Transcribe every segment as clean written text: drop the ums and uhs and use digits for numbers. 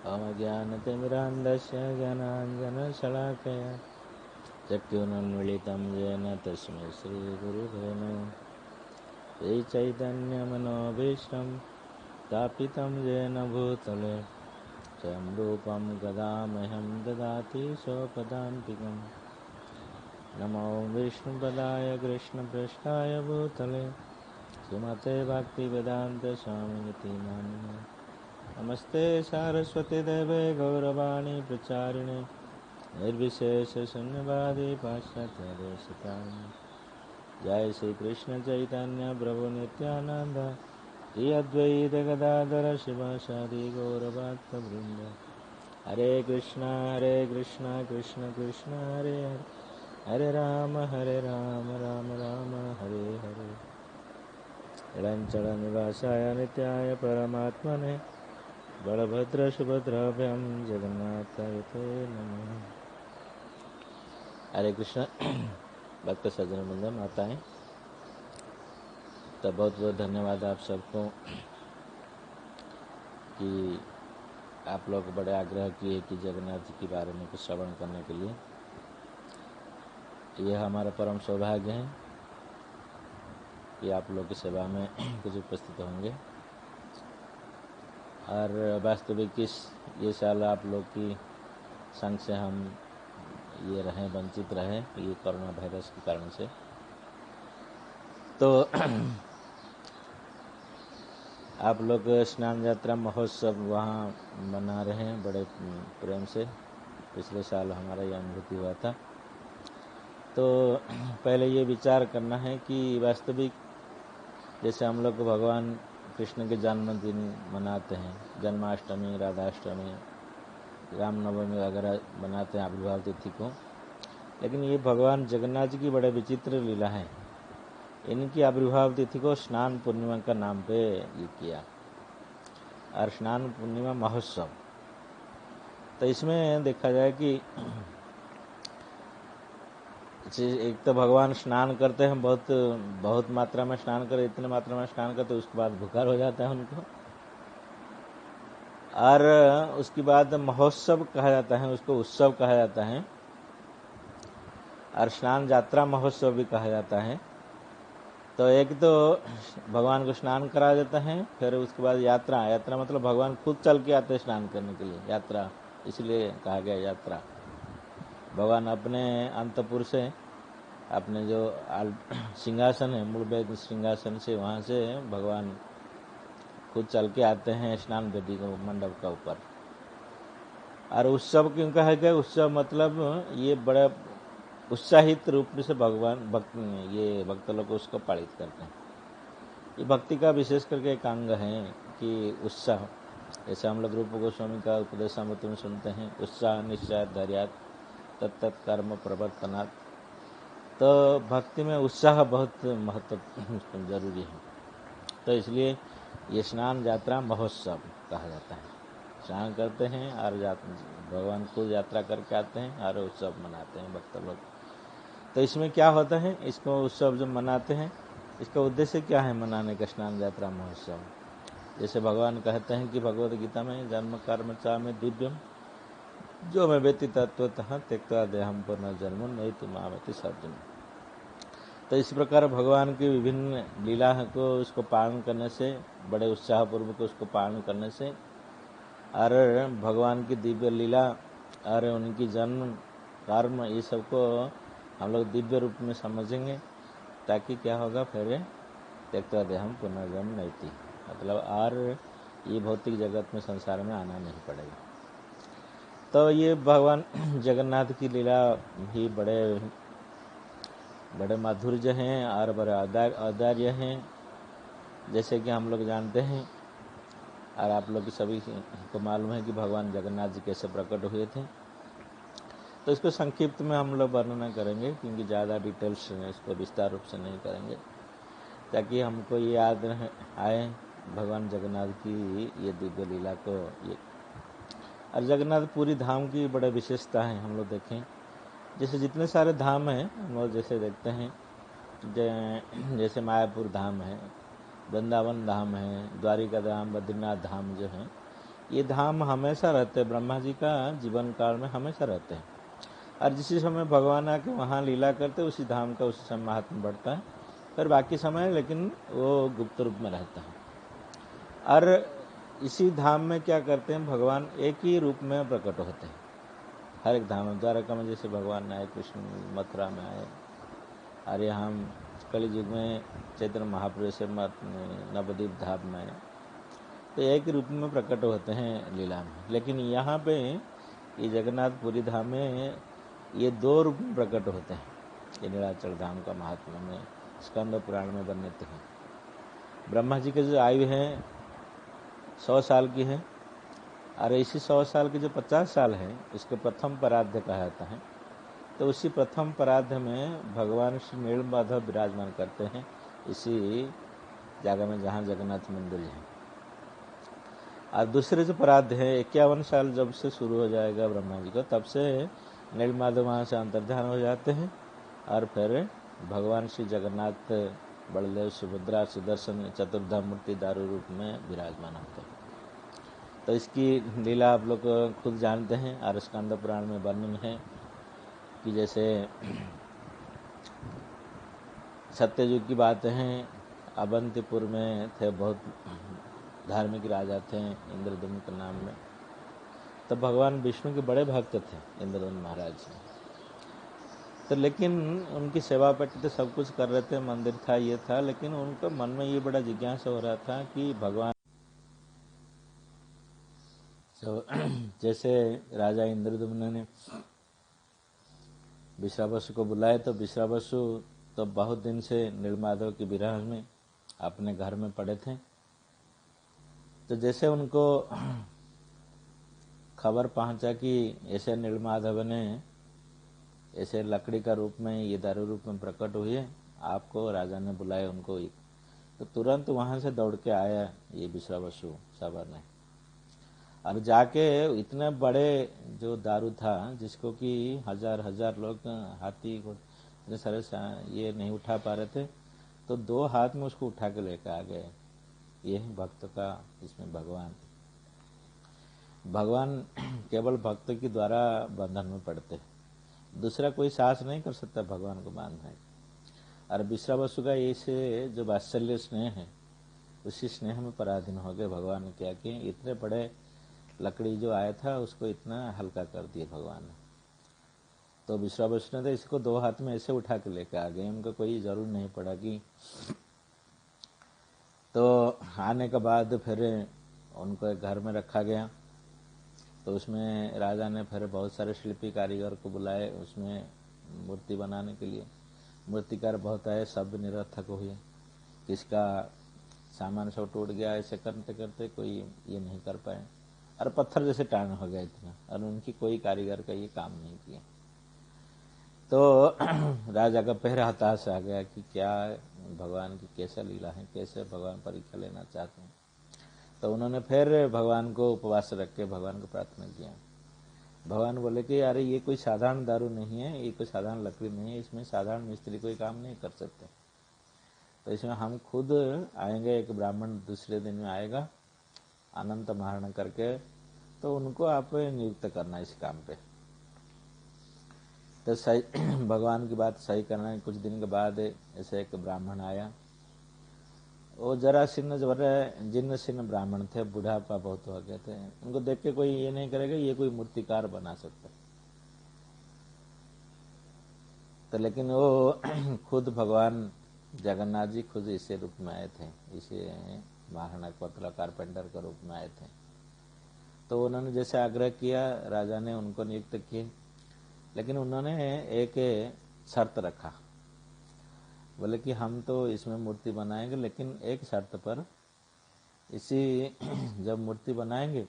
अज्ञानतिमिरान्धस्य ज्ञानाञ्जनशलाकया चक्षुरुन्मीलितं येन तस्मै श्रीगुरुवे नमः। श्रीचैतन्यमनोभीष्टं स्थापितं येन भूतले स्वयं रूपं कदा मह्यं ददाति स्वपदान्तिकम्। नमो विष्णुपदाय कृष्णपृष्ठाय भूतले श्रीमते भक्तिवेदान्तस्वामिनिति नामिने। नमस्ते सारस्वती देवे गौरवाणी प्रचारिणे निर्विशेषशून्यवादी पाश्चात्यदेशतारिणे। जय श्री कृष्ण चैतन्य प्रभु नित्यानंद श्री अद्वैत गदाधर शिवासादि गौरभक्तवृंद। हरे कृष्णा कृष्ण कृष्ण हरे हरे, हरे राम राम राम हरे हरे। चलन निवासाय नित्याय परमात्मने बलभद्र सुभद्राभ्याम जगन्नाथाय ते नमः। हरे कृष्ण। भक्त सज्जन बंधु माताएं, तो बहुत बहुत धन्यवाद आप सबको कि आप लोग बड़े आग्रह किए कि जगन्नाथ जी के बारे में कुछ श्रवण करने के लिए। यह हमारा परम सौभाग्य है कि आप लोग की सेवा में कुछ उपस्थित होंगे। और वास्तविक ये साल आप लोग की संग से हम ये रहे वंचित रहे, ये कोरोना वायरस के कारण से। तो आप लोग स्नान यात्रा महोत्सव वहाँ मना रहे हैं बड़े प्रेम से। पिछले साल हमारा ये अनुभूति हुआ था। तो पहले ये विचार करना है कि वास्तविक जैसे हम लोग भगवान कृष्ण के जन्मदिन मनाते हैं, जन्माष्टमी, राधाष्टमी, रामनवमी वगैरह मनाते हैं आविर्भाव तिथि को, लेकिन ये भगवान जगन्नाथ जी की बड़े विचित्र लीला है। इनकी आविर्भाव तिथि को स्नान पूर्णिमा का नाम पे ये किया, और स्नान पूर्णिमा महोत्सव। तो इसमें देखा जाए कि एक तो भगवान स्नान करते हैं, बहुत मात्रा में स्नान करते, इतने मात्रा में स्नान करते उसके बाद बुखार हो जाता है उनको। और उसके बाद महोत्सव कहा जाता है, उसको उत्सव कहा जाता है, और स्नान यात्रा महोत्सव भी कहा जाता है। तो एक तो भगवान को स्नान करा देता है, फिर उसके बाद यात्रा मतलब भगवान खुद चल के आते हैं स्नान करने के लिए, यात्रा इसलिए कहा गया यात्रा। भगवान अपने अंतपुर से, अपने जो सिंहासन है, मूल वेद सिंहासन से, वहाँ से भगवान खुद चल के आते हैं स्नान वेदी को, मंडप का ऊपर। और उत्सव क्यों कहा गया? उत्सव मतलब ये बड़ा उत्साहित रूप से भगवान ये भक्त लोग उसको पालित करते हैं। ये भक्ति का विशेष करके एक अंग है कि उत्साह। जैसे हम लोग रूप गोस्वामी का उपदेशामृत में सुनते हैं, उत्साह निश्चय धैर्यात् तत्त कर्म प्रवर्तनात्। तो भक्ति में उत्साह बहुत महत्व जरूरी है। तो इसलिए ये स्नान यात्रा महोत्सव कहा जाता है। स्नान करते हैं और भगवान को यात्रा करके आते हैं और उत्सव मनाते हैं भक्त लोग। तो इसमें क्या होता है, इसको उत्सव जब मनाते हैं, इसका उद्देश्य क्या है मनाने का स्नान यात्रा महोत्सव? जैसे भगवान कहते हैं कि भगवद गीता में, जन्म कर्म चा में दिव्यम जो मैं व्यति तत्वतः त्यक्त्वा देहम पुनर्जन्म नहीं तुमावति सर्जन। तो इस प्रकार भगवान की विभिन्न लीला को उसको पालन करने से, बड़े उत्साहपूर्वक उसको पालन करने से, और भगवान की दिव्य लीला और उनकी जन्म कर्म, ये सबको हम लोग दिव्य रूप में समझेंगे, ताकि क्या होगा, फिर त्यक्त्वा देहम पुनर्जन्म नैति, मतलब और ये भौतिक जगत में, संसार में आना नहीं पड़ेगा। तो ये भगवान जगन्नाथ की लीला भी बड़े माधुर्य हैं और बड़े औदार्य हैं। जैसे कि हम लोग जानते हैं और आप लोग सभी को मालूम है कि भगवान जगन्नाथ जी कैसे प्रकट हुए थे। तो इसको संक्षिप्त में हम लोग वर्णना करेंगे, क्योंकि ज़्यादा डिटेल्स इसको विस्तार रूप से नहीं करेंगे, ताकि हमको ये याद आए भगवान जगन्नाथ की ये दिव्य लीला को। ये और जगन्नाथपुरी धाम की बड़े विशेषता है। हम लोग देखें, जैसे जितने सारे धाम हैं हम लोग जैसे देखते हैं, जैसे मायापुर धाम है, वृंदावन धाम है, द्वारिका धाम, बद्रीनाथ धाम जो है, ये धाम हमेशा रहते हैं, ब्रह्मा जी का जीवन काल में हमेशा रहते हैं। और जिस समय भगवान आके वहाँ लीला करते उसी धाम का उसी समय महात्मा बढ़ता है। फिर बाकी समय लेकिन वो गुप्त रूप में रहता है। और इसी धाम में क्या करते हैं, भगवान एक ही रूप में प्रकट होते हैं हर एक धाम में। द्वारका में जैसे भगवान आए, कृष्ण मथुरा में आए, और यहाँ कलि युग में चैतन्य महाप्रभु से नवद्वीप धाम में आए, तो एक ही रूप में प्रकट होते हैं लीला में। लेकिन यहाँ पे ये जगन्नाथपुरी धाम में ये दो रूप में प्रकट होते हैं। ये नीलाचल धाम का महात्मा में स्कंद पुराण में वर्णित है। ब्रह्मा जी की जो आयु है 100 साल की है, और इसी 100 साल के जो 50 साल है उसके प्रथम पराध्य कहा जाता है। तो उसी प्रथम पराध्य में भगवान श्री नीलमाधव विराजमान करते हैं इसी जगह में जहाँ जगन्नाथ मंदिर है। और दूसरे जो पराध्य है 51 साल जब से शुरू हो जाएगा ब्रह्मा जी को, तब से नीलमाधव वहाँ से अंतर्ध्यान हो जाते हैं, और फिर भगवान श्री जगन्नाथ बलदेव सुभद्रा सुदर्शन चतुर्धा मूर्ति दारू रूप में विराजमान होते हैं। तो इसकी लीला आप लोग खुद जानते हैं, और स्कंद पुराण में वर्णन है कि जैसे सत्ययुग की बातें हैं, अवंतीपुर में थे बहुत धार्मिक राजा थे इंद्रदम्न के नाम में। तो भगवान विष्णु के बड़े भक्त थे इंद्रदम्न महाराज। तो लेकिन उनकी सेवा पेटी तो सब कुछ कर रहे थे, मंदिर था ये था, लेकिन उनके मन में ये बड़ा जिज्ञासा हो रहा था कि भगवान तो जैसे राजा इंद्रदम्न ने विश्वावसु को बुलाए, तो विश्वावसु तो बहुत दिन से नीलमाधव की विरह में अपने घर में पड़े थे। तो जैसे उनको खबर पहुंचा कि ऐसे नीलमाधव ने ऐसे लकड़ी का रूप में ये दारू रूप में प्रकट हुई है, आपको राजा ने बुलाया उनको, तो तुरंत वहां से दौड़ के आया ये विश्वावसु सबर ने, और जाके इतने बड़े जो दारू था जिसको कि हजार हजार लोग हाथी इतने सारे ये नहीं उठा पा रहे थे, तो 2 हाथ में उसको उठा के लेकर आ गए। यही भक्त का इसमें भगवान केवल भक्त के द्वारा बंधन में पड़ते, दूसरा कोई साहस नहीं कर सकता भगवान को बांधने। और विश्वावसु का ऐसे जो वात्सल्य स्नेह है, उसी स्नेह में पराधीन हो गए। भगवान ने क्या किया, इतने बड़े लकड़ी जो आया था उसको इतना हल्का कर दिया भगवान ने। तो विश्वावसु ने तो इसको 2 हाथ में ऐसे उठा के लेकर आ गए, उनको कोई जरूर नहीं पड़ा कि। तो आने के बाद फिर उनको एक घर में रखा गया। तो उसमें राजा ने फिर बहुत सारे शिल्पी कारीगर को बुलाए उसमें मूर्ति बनाने के लिए। मूर्तिकार बहुत आए, सब निरर्थक हुए, किसका सामान सब टूट गया, ऐसे करते करते कोई ये नहीं कर पाए, और पत्थर जैसे टाण हो गया इतना, और उनकी कोई कारीगर का ये काम नहीं किया। तो राजा का पहरा हताश आ गया कि क्या भगवान की कैसा लीला है, कैसे भगवान परीक्षा लेना चाहते हैं। तो उन्होंने फिर भगवान को उपवास रख के भगवान को प्रार्थना किया। भगवान बोले कि अरे ये कोई साधारण दारू नहीं है, ये कोई साधारण लकड़ी नहीं है, इसमें साधारण मिस्त्री कोई काम नहीं कर सकते। तो इसमें हम खुद आएंगे, एक ब्राह्मण दूसरे दिन में आएगा अनंत महारण करके, तो उनको आप नियुक्त करना इस काम पे। तो सही भगवान की बात सही करना है। कुछ दिन के बाद ऐसे एक ब्राह्मण आया, वो जरा जीर्ण शीर्ण ब्राह्मण थे, बुढ़ापा बहुत हो गए थे। उनको देख के कोई ये नहीं करेगा ये कोई मूर्तिकार बना सकता। तो लेकिन वो खुद भगवान जगन्नाथ जी खुद इसे रूप में आए थे, इसे महाराणा पतला कारपेंटर के रूप में आए थे। तो उन्होंने जैसे आग्रह किया, राजा ने उनको नियुक्त किए, लेकिन उन्होंने एक शर्त रखा। बोले कि हम तो इसमें मूर्ति बनाएंगे, लेकिन एक शर्त पर, इसी जब मूर्ति बनाएंगे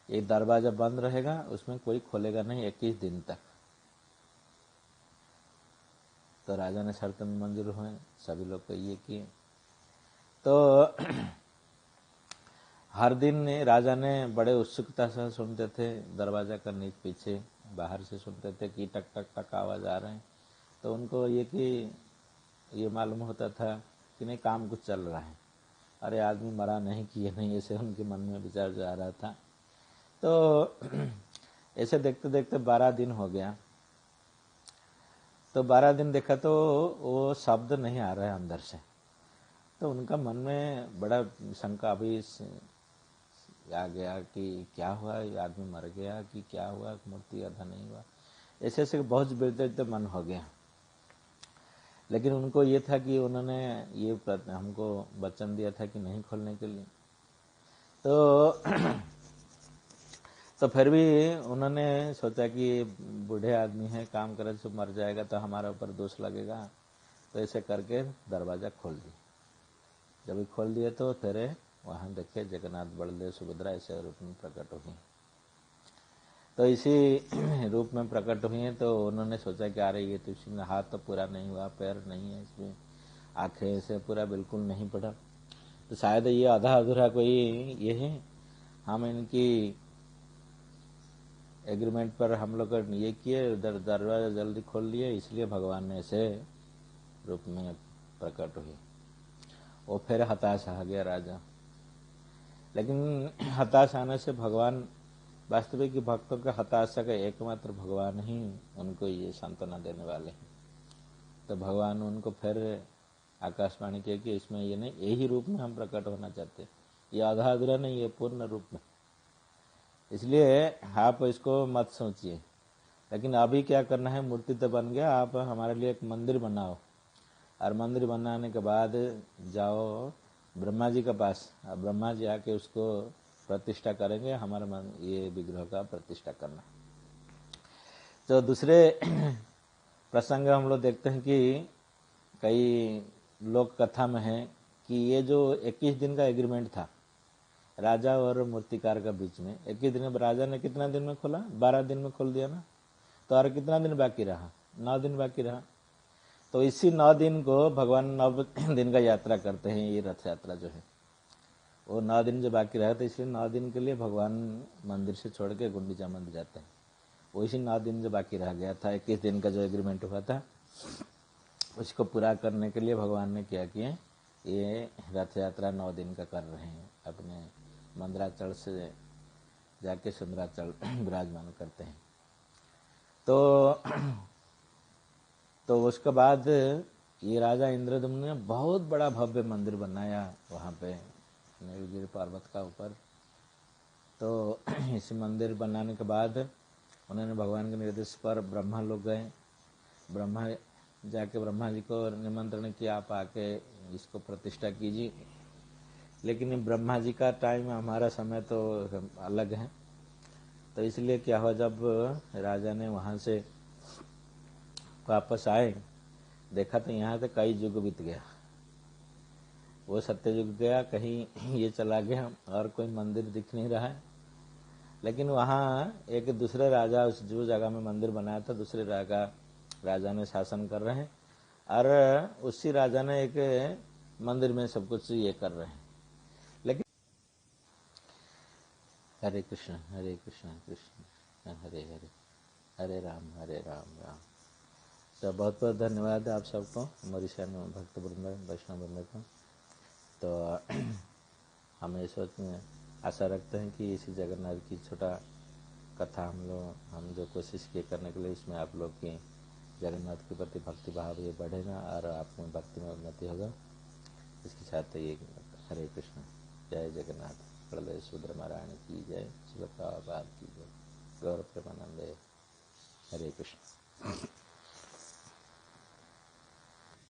ये दरवाजा बंद रहेगा, उसमें कोई खोलेगा नहीं 21 दिन तक। तो राजा ने शर्त में मंजूर हुए, सभी लोग को ये किए। तो हर दिन राजा ने बड़े उत्सुकता से सुनते थे, दरवाजा का नीचे पीछे बाहर से सुनते थे कि टक टक टक आवाज आ रहे हैं। तो उनको ये कि ये मालूम होता था कि नहीं काम कुछ चल रहा है। अरे आदमी मरा नहीं कि ये नहीं, ऐसे उनके मन में विचार जो आ रहा था। तो ऐसे देखते देखते 12 दिन हो गया। तो 12 दिन देखा तो वो शब्द नहीं आ रहा है अंदर से। तो उनका मन में बड़ा शंका अभी आ गया कि क्या हुआ, ये आदमी मर गया कि क्या हुआ, मूर्ति आधा नहीं हुआ। ऐसे ऐसे बहुत बेहतर मन हो गया। लेकिन उनको ये था कि उन्होंने ये हमको वचन दिया था कि नहीं खोलने के लिए। तो फिर भी उन्होंने सोचा कि बूढ़े आदमी है, काम करे तो मर जाएगा तो हमारे ऊपर दोष लगेगा। तो ऐसे करके दरवाज़ा खोल दिया। जब खोल दिए तो फिर वहाँ देखे जगन्नाथ, बलदेव, सुभद्रा ऐसे रूप में प्रकट हुए। तो इसी रूप में प्रकट हुए। तो उन्होंने सोचा कि अरे ये तो इसमें हाथ तो पूरा नहीं हुआ, पैर नहीं है, इसमें आँखें से पूरा बिल्कुल नहीं पड़ा, तो शायद ये आधा अधूरा कोई ये है। हम इनकी एग्रीमेंट पर हम लोग ये किए, उधर दरवाजा जल्दी खोल लिए, इसलिए भगवान ने ऐसे रूप में प्रकट हुए। वो फिर हताश आ गया राजा। लेकिन हताश आने से भगवान, वास्तविक भक्तों के हताशा का एकमात्र भगवान ही उनको ये सांत्वना देने वाले हैं। तो भगवान उनको फिर आकाशवाणी किया कि इसमें ये नहीं, यही रूप में हम प्रकट होना चाहते हैं, ये आधा अधूरा नहीं, ये पूर्ण रूप में। इसलिए आप इसको मत सोचिए। लेकिन अभी क्या करना है, मूर्ति तो बन गया, आप हमारे लिए एक मंदिर बनाओ, और मंदिर बनाने के बाद जाओ ब्रह्मा जी के पास। ब्रह्मा जी आके उसको प्रतिष्ठा करेंगे, हमारा ये विग्रह का प्रतिष्ठा करना। तो दूसरे प्रसंग हम लोग देखते हैं कि कई लोक कथा में है कि ये जो 21 दिन का एग्रीमेंट था राजा और मूर्तिकार का बीच में, 21 दिन में राजा ने कितना दिन में खोला, 12 दिन में खोल दिया ना। तो और कितना दिन बाकी रहा, 9 दिन बाकी रहा। तो इसी 9 दिन को भगवान 9 दिन का यात्रा करते हैं। ये रथ यात्रा जो है वो 9 दिन जो बाकी रहा, तो इसलिए 9 दिन के लिए भगवान मंदिर से छोड़ के गुंडीचा मंदिर जाते हैं। वो इसी 9 दिन जो बाकी रह गया था, 21 दिन का जो एग्रीमेंट हुआ था, उसको पूरा करने के लिए भगवान ने क्या किया, ये रथ यात्रा 9 दिन का कर रहे हैं। अपने मंदराचल से जाके सुंदराचल विराजमान करते हैं। तो उसके बाद ये राजा इंद्रदम्न ने बहुत बड़ा भव्य मंदिर बनाया वहाँ पे नीलगिरी पर्वत का ऊपर। तो इस मंदिर बनाने के बाद उन्होंने भगवान के निर्देश पर ब्रह्मा लोग गए। ब्रह्मा जाके ब्रह्मा जी को निमंत्रण किया, आप आके इसको प्रतिष्ठा कीजिए। लेकिन ब्रह्मा जी का टाइम, हमारा समय तो अलग है। तो इसलिए क्या हुआ, जब राजा ने वहाँ से वापस आए, देखा तो यहाँ से कई युग बीत गया। वो सत्ययुग गया, कहीं ये चला गया, और कोई मंदिर दिख नहीं रहा है। लेकिन वहाँ एक दूसरे राजा उस जो जगह में मंदिर बनाया था, दूसरे राजा ने शासन कर रहे हैं, और उसी राजा ने एक मंदिर में सब कुछ ये कर रहे हैं। लेकिन हरे कृष्ण कृष्ण कृष्ण हरे हरे, हरे राम राम। तो बहुत बहुत धन्यवाद आप सबको, मॉरिशस में भक्त वृंद, वैष्णव वृंद को। तो हम ये आशा रखते हैं कि इसी जगन्नाथ की छोटा कथा हम जो कोशिश किए करने के लिए, इसमें आप लोग की जगन्नाथ के प्रति भक्ति भाव ये बढ़ेगा और आप में भक्ति में उन्नति होगा। इसके साथ ये हरे कृष्ण, जय जगन्नाथ, प्रलय सुभद्रा महारानी की जय, शिव प्रभुपाद की जय, गौर प्रेमानंद, हरे कृष्ण।